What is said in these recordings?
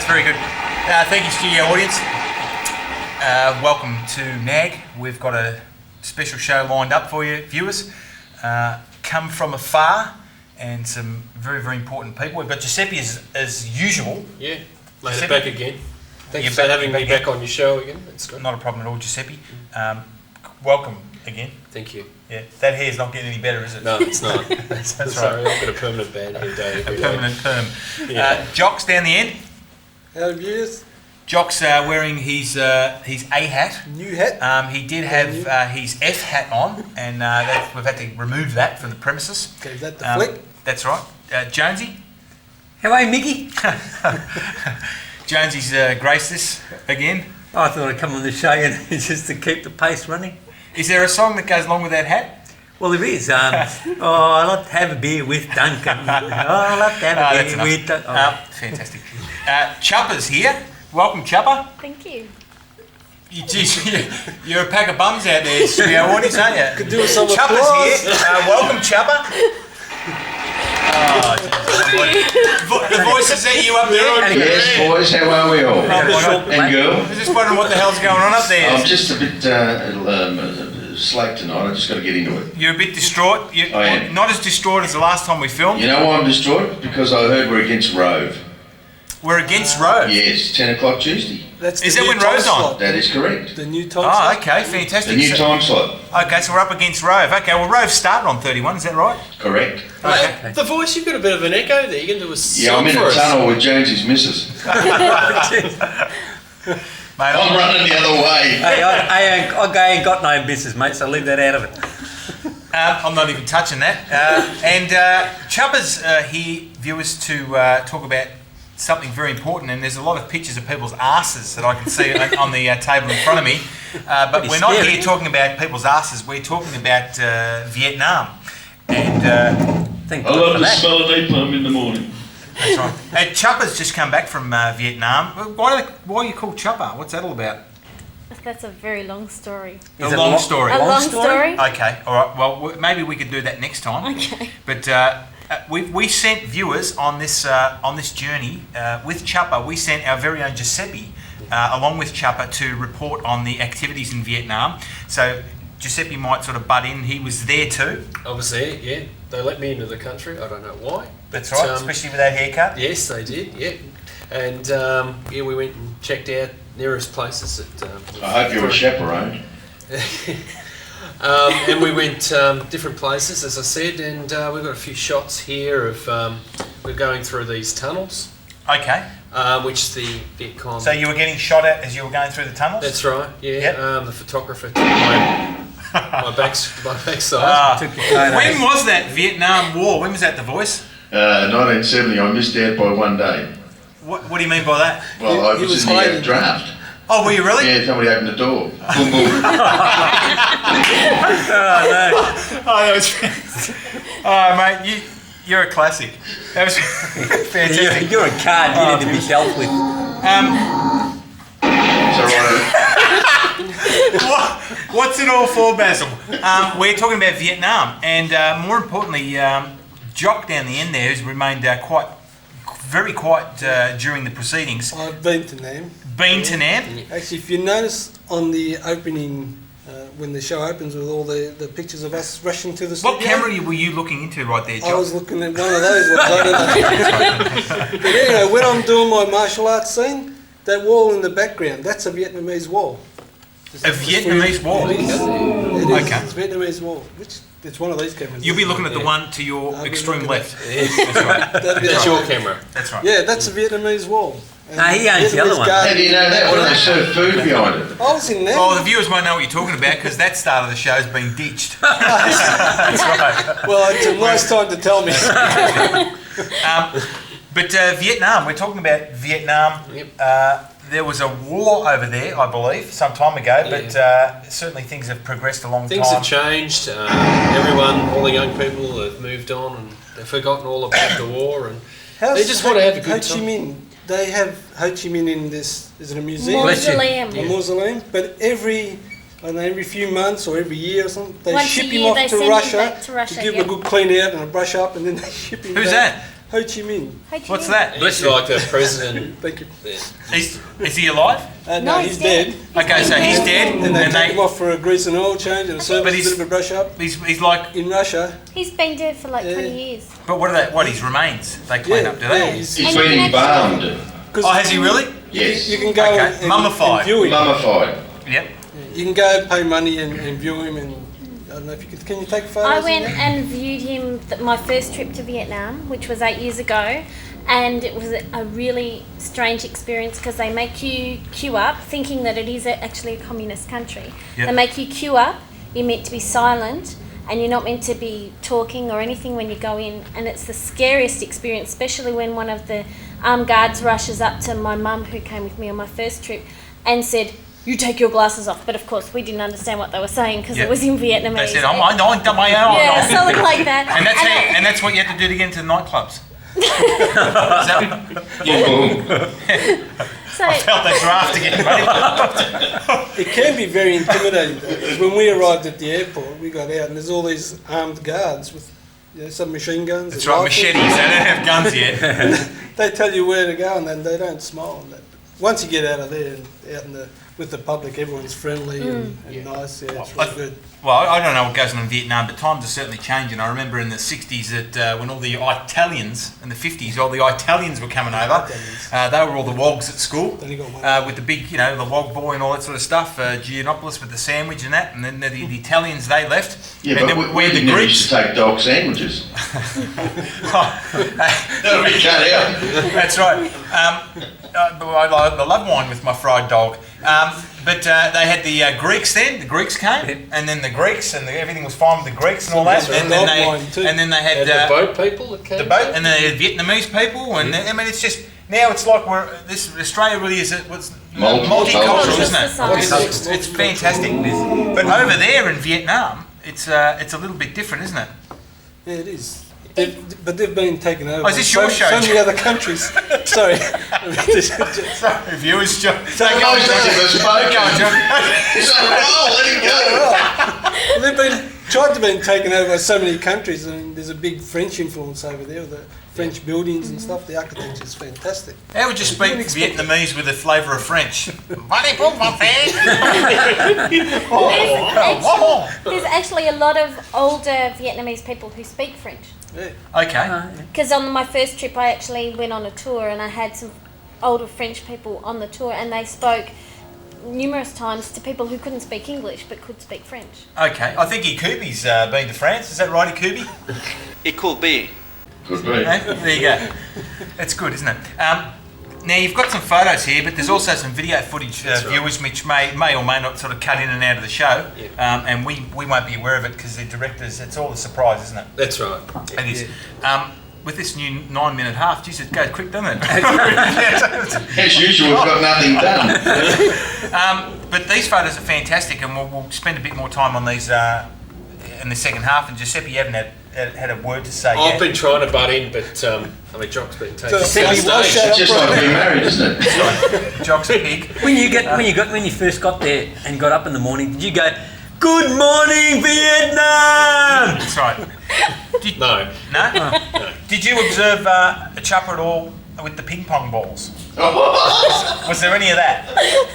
very good. Thank you, studio audience. Welcome to NAG. We've got a special show lined up for you, viewers. Come from afar, and some very, very important people. We've got Guiseppe as usual. Yeah, made it back again. Thanks You're for having me back on your show again. It's good. Not a problem at all, Guiseppe. Welcome again. Thank you. Yeah, that hair's not getting any better, is it? No, it's not. That's Sorry, right. I've got a permanent bad hair day every A day. permanent perm. Yeah. Jock's down the end. How viewers? Jock's wearing his A hat. New hat. He did have his F hat on, and we've had to remove that from the premises. Gave that the flick. That's right. Jonesy. How are you, Mickey? Jonesy's graced this again. Oh, I thought I'd come on the show and just to keep the pace running. Is there a song that goes along with that hat? Well, there is. I like to have a beer with Duncan. Oh, I like to have a beer with Duncan. Oh. Fantastic. Chuppa's here. Welcome, Chuppa. Thank you. You're a pack of bums out there, studio audience, aren't you? Could do with some Chuppa's applause. here. Welcome, Chuppa. Oh, the voices that you up there? Yes, boys, how are we all? And girl? I was just wondering what the hell's going on up there. I'm just a bit slack tonight, I just got to get into it. You're a bit distraught. I am. Not as distraught as the last time we filmed. You know why I'm distraught? Because I heard we're against Rove. We're against Rove. Yes, 10 o'clock Tuesday. That's Is the that new when time Rove's on? slot. That is correct. The new time Oh, slot. okay, fantastic. The new time slot. Okay, so we're up against Rove. Okay, well, Rove started on 31, is that right? Correct. Okay. The voice, you've got a bit of an echo there. You can do a song Yeah, I'm in for a us. tunnel with Jonesy's missus. Mate, I'm running the other way. Hey, I ain't got no business, mate, so leave that out of it. I'm not even touching that. And Chuppa's here, viewers, to talk about something very important, and there's a lot of pictures of people's asses that I can see on the table in front of me. But we're not here talking about people's asses, we're talking about Vietnam. And Thank I God love for the that. smell of napalm in the morning. that's right. Chuppa's just come back from Vietnam. Why are you called Chuppa? What's that all about? That's a very long story. Is A it long story. A long story? story? Okay, all right. Well, maybe we could do that next time. Okay. But we sent viewers on this journey with Chuppa. We sent our very own Guiseppe along with Chuppa to report on the activities in Vietnam. So Guiseppe might sort of butt in. He was there too. I was there, yeah. They let me into the country. I don't know why. That's but, right, especially with that haircut. Yes, they did, yeah. And yeah, we went and checked out nearest places. I hope you're a chaperone. And we went different places, as I said, and we've got a few shots here of we're going through these tunnels, Okay. which the Viet Cong. So you were getting shot at as you were going through the tunnels? That's right. Yeah. Yep. The photographer took my backside. Took your photos. When was that Vietnam War? When was that, The Voice? 1970, I missed out by one day. What do you mean by that? Well, I He was was in the hiding. draft. Oh, were you really? Yeah, somebody opened the door. Boom, boom. Oh, no. Oh, that was oh, mate, you're a classic. That was fantastic. You're a card, you need to be dealt with. So What's it all for, Basil? We're talking about Vietnam, and more importantly, Jock down the end there has remained very quiet during the proceedings. I've been to Nam. Been to Nam? Actually, if you notice on the opening, when the show opens with all the pictures of us rushing to the studio. What camera were you looking into right there, I Jock? was looking at one of those ones, I don't know. But anyway, when I'm doing my martial arts scene, that wall in the background, that's a Vietnamese wall. A Vietnamese wall? It is. Okay. It's a Vietnamese wall. It's one of these cameras. You'll be looking at the one to your I'll be extreme looking at- left. That's right. That's your camera. That's right. Yeah, that's a Vietnamese wall. And No, he owns the other Vietnamese one. garden- how do you know that? What do they serve food behind it? I was in there. Oh, the viewers won't know what you're talking about because that start of the show's been ditched. That's right. Well, it's a nice time to tell me. But Vietnam, we're talking about Vietnam. Yep. There was a war over there, I believe, some time ago, but certainly things have progressed a long Things time. have changed. All the young people have moved on and they've forgotten all about the war, and they just want to have a good Ho Chi time. Minh. They have Ho Chi Minh in this. Is it a museum? Mausoleum. A mausoleum. But every few months or every year or something, they Once a ship him year off they to send him Russia, back to Russia, give him yeah. a good clean out and a brush up, and then they ship him Who's back. that? Ho Chi Minh. Ho Chi What's Minh. that? He's like the president. Thank you. Is he alive? No, he's dead. Okay, so he's dead, And they take him off for a grease and oil change and a service, a bit of a brush up. he's like. In Russia, He's been dead for like 20 years. But what are they? What his remains? They clean up, do they? he's, He's And been you can embalmed. Oh, has he really? Yes. You can go Okay, and mummified. view him. Mummified. Yep. You can go pay money and view him, and I don't know if you can you take photos? I of went him? and viewed him my first trip to Vietnam, which was 8 years ago, and it was a really strange experience because they make you queue up, thinking that it is actually a communist country. Yep. They make you queue up. You're meant to be silent, and you're not meant to be talking or anything when you go in. And it's the scariest experience, especially when one of the armed guards rushes up to my mum, who came with me on my first trip, and said, "You take your glasses off." But of course, we didn't understand what they were saying because Yep. it was in Vietnamese. They said, "I'm on my own." Yeah, something like that. And that's what you have to do to get into the nightclubs. Is that, So I felt that draft again, mate. It can be very intimidating. When we arrived at the airport, we got out and there's all these armed guards with some machine guns. That's and right, rifles. machetes. They don't have guns yet. They tell you where to go and then they don't smile. And that. Once you get out of there and out in with the public, everyone's friendly and nice. Yeah, it's really good. Well, I don't know what goes on in Vietnam, but times are certainly changing. I remember in the 60s that when all the Italians, in the 50s, all the Italians were coming over. They were all the wogs at school Only got one. with the big, the wog boy and all that sort of stuff. Giannopoulos with the sandwich and that. And then the Italians, they left. Yeah, and but then we didn't used to take dog sandwiches. That'll be cut out. That's right. I love wine with my fried dog. But they had the Greeks then. The Greeks came, and then the Greeks, and everything was fine with the Greeks and all that. That's And right. then Dog wine too. they had And the boat people that came. the boat, and then they had Vietnamese people, and I mean it's just now it's like Australia really is multicultural, isn't it? Multicultural. It's fantastic. But over there in Vietnam, it's a little bit different, isn't it? Yeah, it is. But they've been taken over. Oh, is this your show, So many Joe? other countries. Sorry. Sorry, viewers, John. Most of us spoke. He's on a roll, let him go. Well, they've been tried to be taken over by so many countries, and there's a big French influence over there. The French buildings and stuff. The architecture is fantastic. How would you speak Vietnamese with a flavour of French? there's actually a lot of older Vietnamese people who speak French. Yeah. Okay. Because on my first trip, I actually went on a tour and I had some older French people on the tour, and they spoke numerous times to people who couldn't speak English but could speak French. Okay. I think Ikubi's been to France. Is that right, Ikubi? It could be. Could be. There you go. That's good, isn't it? Now you've got some photos here, but there's also some video footage, viewers, which may or may not sort of cut in and out of the show, and we won't be aware of it because the directors. It's all a surprise, isn't it? That's right. It is. With this new 9-minute half, geez, it goes quick, doesn't it? As usual, we've got nothing done. But these photos are fantastic, and we'll spend a bit more time on these in the second half. And Giuseppe, you haven't had a word to say I've yet. been trying to butt in, but Jock's been taken. So- to the Well, stage. shut It's just like being married, isn't it? Jock's a pig. When you first got there and got up in the morning, did you go, "Good morning, Vietnam"? That's right. No. No? Did you observe a Chuppa at all with the ping pong balls? Was there any of that?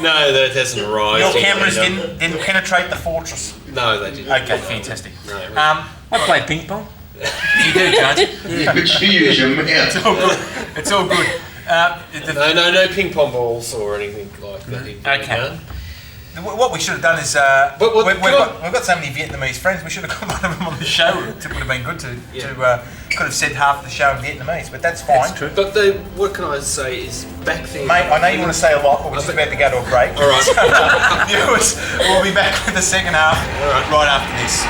No, that hasn't arrived. Your yet, cameras no. didn't penetrate the fortress. No, they didn't. Okay, fantastic. No. I play ping pong. You do, don't you? Yeah, but you use your mouth. It's all good. No ping pong balls or anything like that. Okay. What we should have done is, But what- we've got so many Vietnamese friends. We should have got one of them on the show. It would have been good to could have said half the show in Vietnamese, but that's fine. That's true. But what can I say is back then. Mate, I know you want to say a lot, but we're just about to go to a break. All right. Viewers, we'll be back with the second half right after this.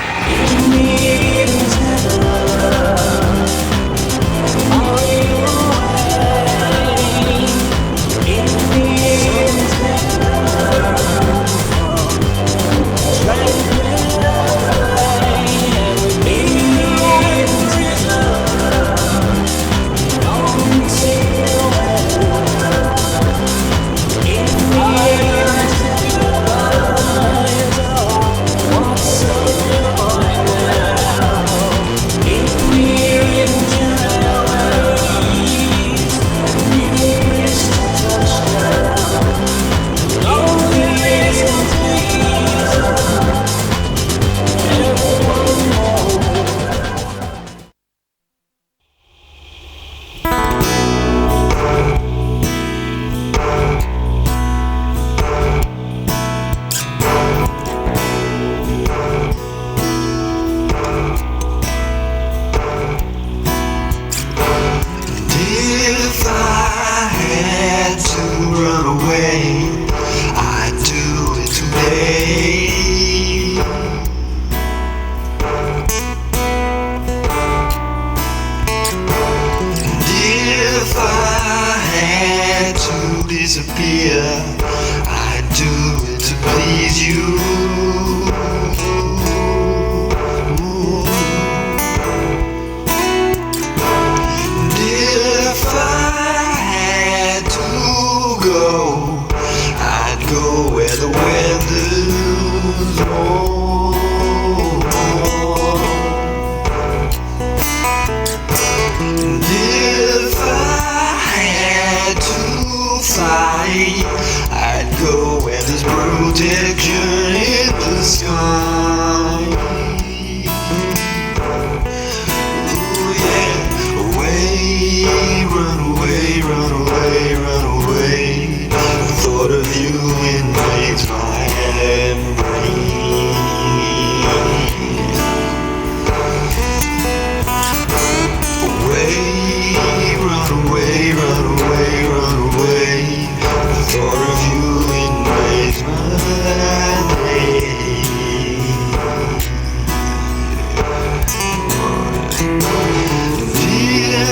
run away. I do it today. And if I had to disappear, I'd do it to please you. And if I had to go, I'd go where the weather's low. And if I had to fight, I'd go where there's protection in the sky. Ooh, yeah. Away, run away, run away, run away. The thought of you invades my brain. Away, run away, run away, run away. The thought of you invades my brain.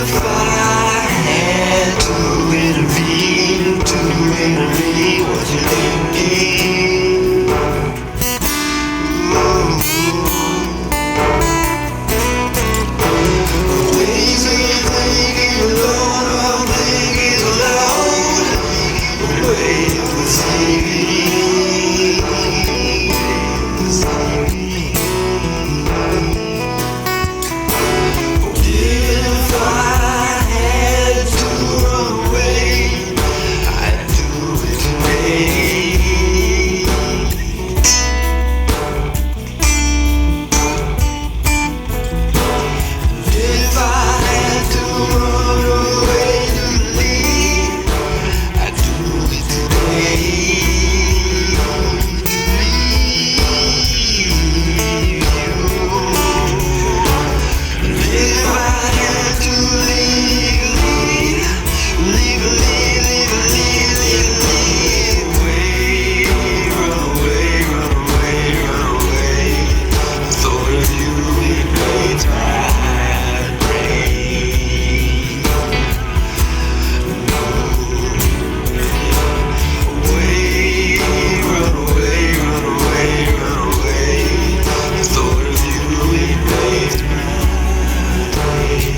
If I had to intervene, what you thinking? Lazy thinking alone, I'm thinking aloud. Away with saving. If I had to run away, I'd do it today. And if I had to run away to leave, I'd do it today. To leave you. And if I had to leave, away, run away, run away, run away. The thought of you invades my brain. Away, run away, run away, run away. The thought of you invades my brain.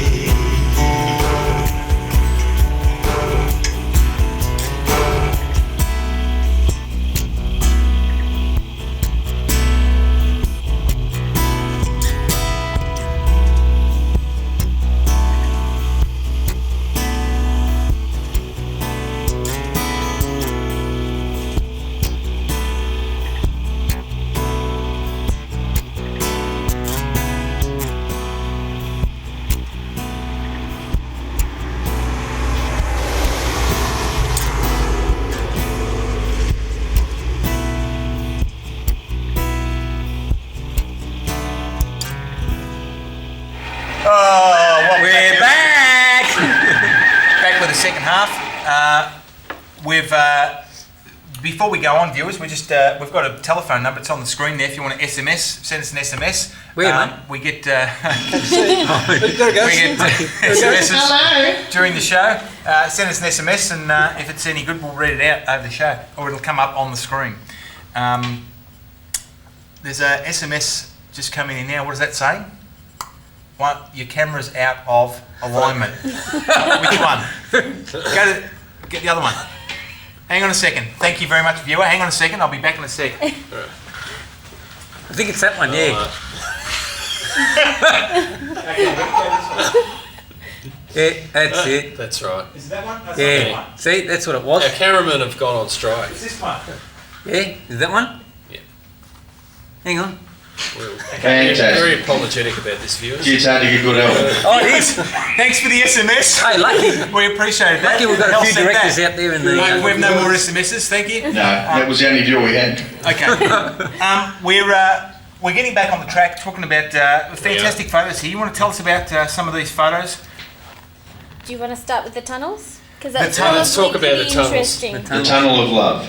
Oh, welcome We're back! back with the second half. Before we go on, viewers, we've got a telephone number. It's on the screen there. If you want to SMS, send us an SMS. Where, mate? We get There you go. we get SMSs during the show. Send us an SMS, and if it's any good, we'll read it out over the show, or it'll come up on the screen. There's a SMS just coming in now. What does that say? Your camera's out of alignment. Which one? Get the other one. Hang on a second. Thank you very much, viewer. Hang on a second. I'll be back in a sec. I think it's that one, yeah. Yeah, that's it. That's right. Is it that one? That's not that Yeah. one. See, that's what it was. Our cameramen have gone on strike. It's this one. Yeah, is that one? Yeah. Hang on. We're Fantastic. very apologetic about this, viewers. It's only a good help. Oh, it is. Thanks for the SMS. Hey, lucky. We appreciate that. Lucky we've got a Help few sent directors that. out there in the... We have no more SMSs, thank you. No, that was the only deal we had. Okay. We're getting back on the track, talking about fantastic photos here. You want to tell us about some of these photos? Do you want to start with the tunnels? Because The that's tunnel- let's talk about the tunnels. interesting. The tunnel of love.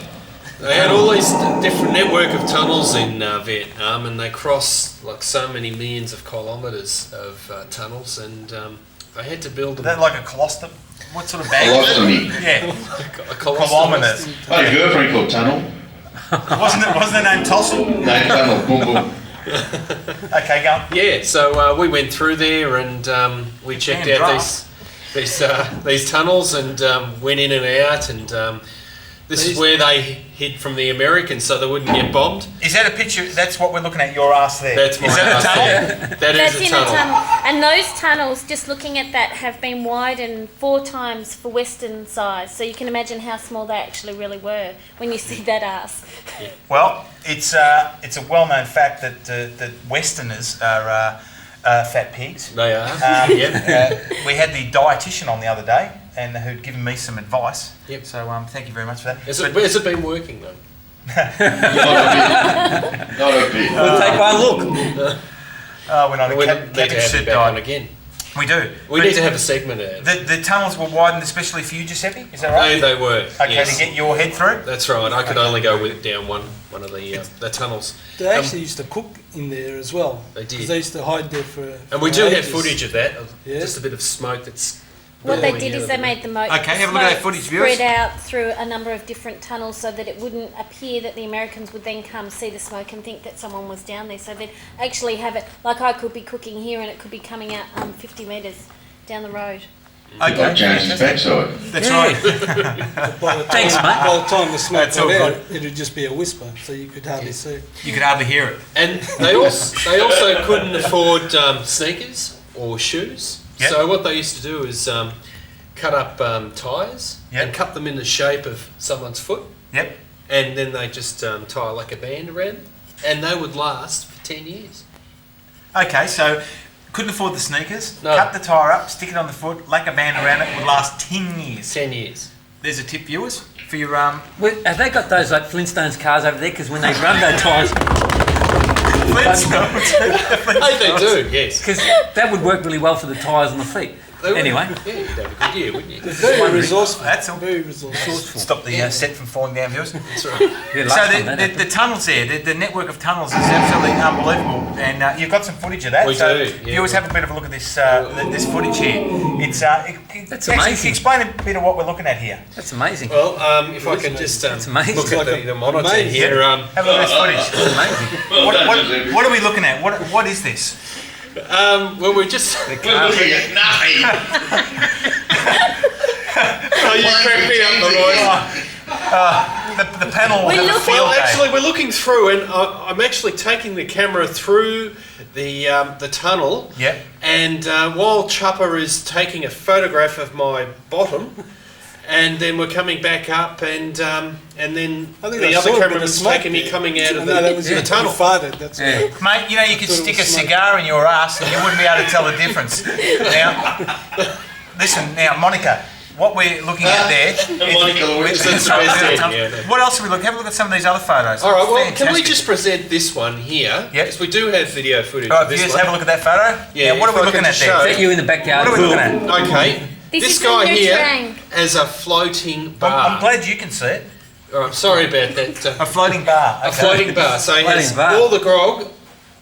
They had all these different network of tunnels in Vietnam, and they crossed like so many millions of kilometres of tunnels, and they had to build Is them. that like a colostum? What sort of bag? Colostomy. Yeah, A kilometre. kilometres. I had a girlfriend called Tunnel. Wasn't her name Tossel? No, Tunnel. Boom, boom. Okay, go on. Yeah, so we went through there and we checked Damn out draft. these tunnels and went in and out, and this is where they hid from the Americans so they wouldn't get bombed. Is that a picture? That's what we're looking at. Your ass there. That's my Is that a house tunnel? there. That That's is in a tunnel. a tunnel. And those tunnels, just looking at that, have been widened 4 times for Western size. So you can imagine how small they actually really were when you see that ass. Well, it's a well-known fact that Westerners are fat pigs. They are. Yep. We had the dietitian on the other day, and who'd given me some advice. Yep. So thank you very much for that. Has it been working though? Not a bit. We'll take one look. We're on a We need to cabbage have soup you back on diet. again. We do. We But need to have a segment of that. the tunnels were widened especially for you, Giuseppe. Is that right? They were. Okay, yes. to get your head through. That's right. I could only go down one of the tunnels. They actually used to cook in there as well. They did. Because they used to hide there for. And we for do have ages. footage of that. Of Yeah. Just a bit of smoke that's. What they billowing did out is of they the- made the Okay, have a look at that smoke footage, viewers. spread out through a number of different tunnels so that it wouldn't appear that the Americans would then come see the smoke and think that someone was down there. So they'd actually have it, like I could be cooking here and it could be coming out 50 metres down the road. Like James's backside. That's right. By the time, Thanks, mate. By the time the smoke That's all got out, it'd just be a whisper, so you could hardly see it. You could hardly hear it. And they also couldn't afford sneakers or shoes. Yep. So what they used to do is cut up tyres Yep. and cut them in the shape of someone's foot, Yep. and then they just tie like a band around them, and they would last for 10 years. Okay, so couldn't afford the sneakers, No. cut the tyre up, stick it on the foot, like a band around it, would last 10 years. 10 years. There's a tip, viewers, for your Have they got those like Flintstones cars over there? Because when they run their tyres, Hey, they do, yes. because that would work really well for the tyres on the feet. They would. Anyway. Yeah, you'd have a good year, wouldn't you? Very resourceful. That's all. Very resourceful. Stop the set from falling down, viewers. That's right. Yeah, So last time that the tunnels there, the network of tunnels is absolutely unbelievable, and you've got some footage of that. We so do, yeah. viewers, have a bit of a look at this this footage here. It's That's actually, amazing. Explain a bit of what we're looking at here. That's amazing. Well, if I can just It's amazing. look at the monitor Amazing. here. Have a look at this footage. It's amazing. What are we looking at? What is this? Well, we're just. We're looking at nothing. Oh, you cracked me up, my boys. The panel will We're have a looking- field Well, day. actually, we're looking through, and I'm actually taking the camera through the tunnel. Yep. And while Chuppa is taking a photograph of my bottom, and then we're coming back up, and then I think the I other saw a bit of cameraman's smoke taking me there. coming out of No, that was the you tunnel. farted. That's Yeah. Mate, you know, you could Thought it stick a was smoke. cigar in your ass and you wouldn't be able to tell the difference. Now, listen, Monica, what we're looking at there. Monica Louise. That's the best end, yeah. What else are we looking? Have a look at some of these other photos. All right, well, can we Fantastic. just present this one here? Yep. Because we do have video footage All right, of this viewers, one. have a look at that photo. Yeah, Now, what if are we I looking can at just there? show- Is that you in the backyard? What are we Cool. looking at? Okay. This This is guy the new here terrain. has a floating bar. I'm glad you can see it. Oh, I'm sorry about that. A floating bar. A Okay. floating bar. So he has Floating bar. all the grog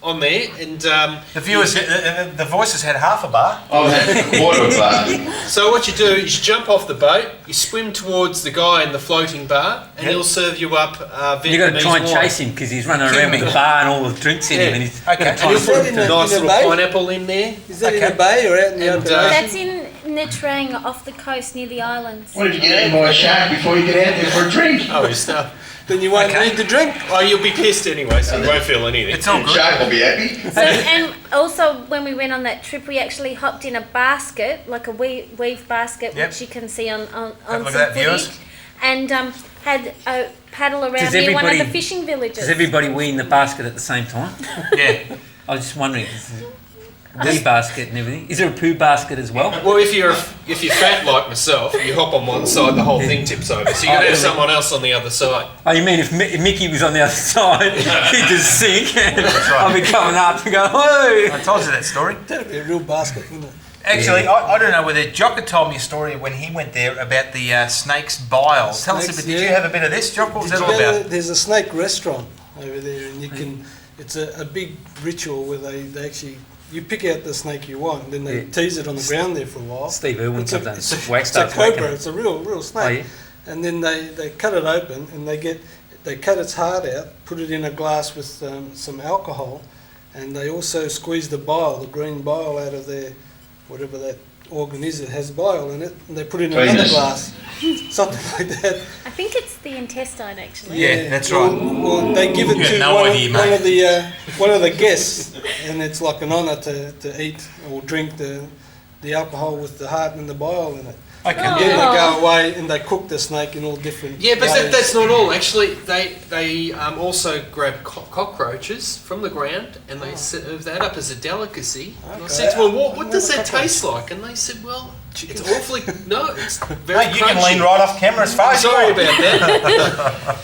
on there, and The viewers, the voices had half a bar. I've had a quarter bar. so what you do is you jump off the boat, you swim towards the guy in the floating bar, and Yep. he'll serve you up Vietnamese You got to try and wine. chase him because he's running Kidding around with me. the bar and all the drinks in him, Yeah. and he's Okay. got to And try he'll and that put in a a- nice in a little bay? pineapple in there. Is that in Okay. a bay or out in the And, open uh, ocean? That's in Netrang off the coast near the islands. What if you get eaten by a shark before you get out there for a drink? Oh, his stuff. Then you won't Okay. need the drink. Oh, you'll be pissed anyway, so you won't feel anything. It's all The good. shark will be happy. So, and also when we went on that trip, we actually hopped in a basket, like a weave basket, Yep. which you can see on Have a on look some at that, viewers. footage, and had a paddle around Does near one of the everybody- fishing villages. Does everybody wee in the basket at the same time? Yeah. I was just wondering. Wee basket and everything. Is there a poo basket as well? Well, if you're fat like myself, you hop on one side, the whole thing tips over. So you got to have someone else on the other side. Oh, you mean if Mickey was on the other side, he'd just sink and right. I'd be coming up and go, "Whoa!" I told you that story. That'd be a real basket, wouldn't it? Actually, I don't know whether Jock had told me a story when he went there about the snake's bile. Tell us a bit. Did you have a bit of this, Jock? What was that all about? There's a snake restaurant over there, and you can. It's a big ritual where they actually. You pick out the snake you want, and then they tease it on the ground there for a while. Steve Irwin It's a starts cobra. whacking. It's a real snake. And then they cut it open, and they cut its heart out, put it in a glass with some alcohol, and they also squeeze the bile, the green bile, out of their whatever that organ is that has bile in it, and they put it in another glass, something like that. I think it's the intestine, actually. Yeah, that's right. Well, they give it You have to no idea, one of the guests, and it's like an honour to eat or drink the alcohol with the heart and the bile in it. Okay. And then they go away and they cook the snake in all different Yeah, but ways. that's not all. Actually, they also grab cockroaches from the ground and they serve that up as a delicacy. And I said to them, what does that taste like? And they said, well, it's awfully... No, it's very Hey, you crunchy. can lean right off camera as far as you Sorry want. about that.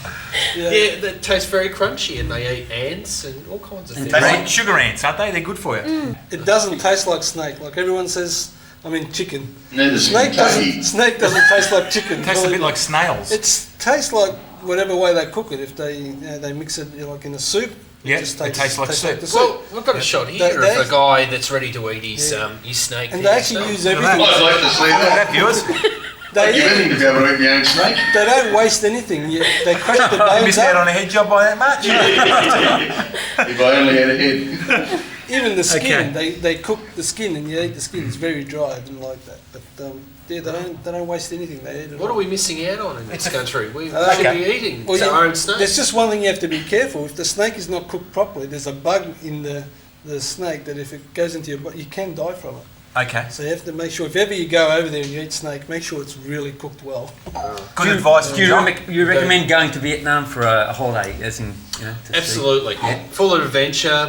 Yeah. Yeah, that tastes very crunchy, and they eat ants and all kinds of things. They like sugar ants, aren't they? They're good for you. It doesn't taste like snake, like everyone says. I mean, chicken. Neither does Snake Kentucky. doesn't taste like chicken. It tastes a bit like snails. It tastes like whatever way they cook it. If they mix it like in a soup, Yeah, just it tastes like soup. the Well, we've got a shot here They- of a guy that's ready to eat his snake. And here, they actually so- use everything. I'd like to see Look at that. that, viewers. I'd give anything to be able to eat my own snake. They don't waste anything. They crush the You bones missed out up. on a head job by that much. If I only had a head. Even the skin, Okay. they cook the skin and you eat the skin. It's very dry. I didn't like that. But yeah, they don't waste anything. They eat it. What all. are we missing out on in this country? We Okay. should be eating Well, our own snake. There's just one thing you have to be careful. If the snake is not cooked properly, there's a bug in the snake that if it goes into your body, you can die from it. Okay. So you have to make sure, if ever you go over there and you eat snake, make sure it's really cooked well. Good advice. Do you, John. you recommend going to Vietnam for a holiday, as in, you know, to see? Absolutely. Full of adventure.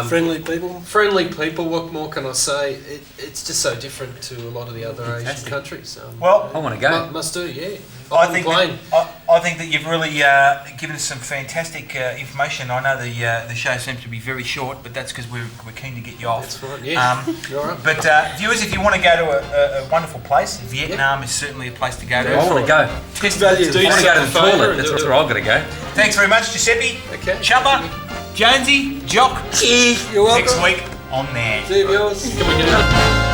Friendly people. Friendly people, what more can I say? It's just so different to a lot of the other Asian countries. Well, I want to go. Must do, yeah. I think that you've really given us some fantastic information. I know the show seems to be very short, but that's because we're keen to get you off. That's right, yeah. You're all right. But viewers, if you want to go to a wonderful place, Vietnam is certainly a place to go to. I want to go. Test value. I want to go to the yourself a favour toilet. and That's do it. where I've got to go. Thanks very much, Giuseppe, Okay. Chuppa, Jonesy, Jock. You're welcome. Next week on there. See you, viewers. Can we get it?